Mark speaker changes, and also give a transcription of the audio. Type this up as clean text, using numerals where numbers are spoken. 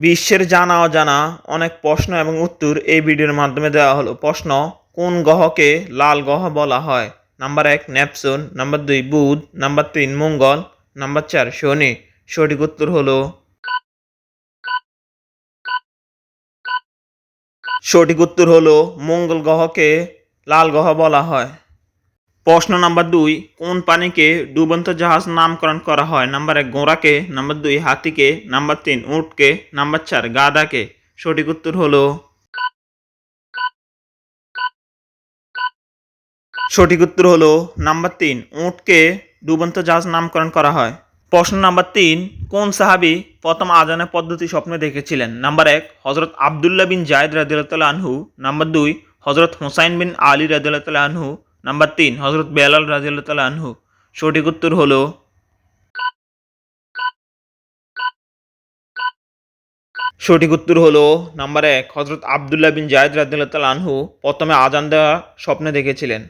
Speaker 1: বিশ্বের জানা অজানা অনেক প্রশ্ন এবং উত্তর এই ভিডিওর মাধ্যমে দেওয়া হলো। প্রশ্ন: কোন গ্রহকে লাল গ্রহ বলা হয়? নাম্বার 1 নেপচুন, নাম্বার 2 বুধ, নাম্বার 3 মঙ্গল, নাম্বার 4 শনি। সঠিক উত্তর হলো মঙ্গল গ্রহকে লাল গ্রহ বলা হয়। প্রশ্ন নাম্বার 2, কোন প্রাণীকে ডুবন্ত জাহাজ নামকরণ করা হয়? নাম্বার 1 ঘোড়াকে, নাম্বার 2 হাতিকে, নাম্বার 3 উটকে, নাম্বার 4 গাধাকে। সঠিক উত্তর হলো নাম্বার 3 উটকে ডুবন্ত জাহাজ নামকরণ করা হয়। প্রশ্ন নাম্বার 3, কোন সাহাবী প্রথম আজানের পদ্ধতি স্বপ্নে দেখেছিলেন? নাম্বার 1 হযরত আব্দুল্লাহ বিন যায়েদ রাদিয়াল্লাহু তাআলা আনহু, নাম্বার 2 হযরত হুসাইন বিন আলী রাদিয়াল্লাহু তাআলা আনহু, নাম্বার 3 হযরত বেলাল রাদিয়াল্লাহু তাআলা আনহু। সঠিক উত্তর হলো নাম্বার 1 হযরত আব্দুল্লাহ বিন যায়েদ রাদিয়াল্লাহু তাআলা আনহু প্রথমে আজান দেওয়া স্বপ্নে দেখেছিলেন।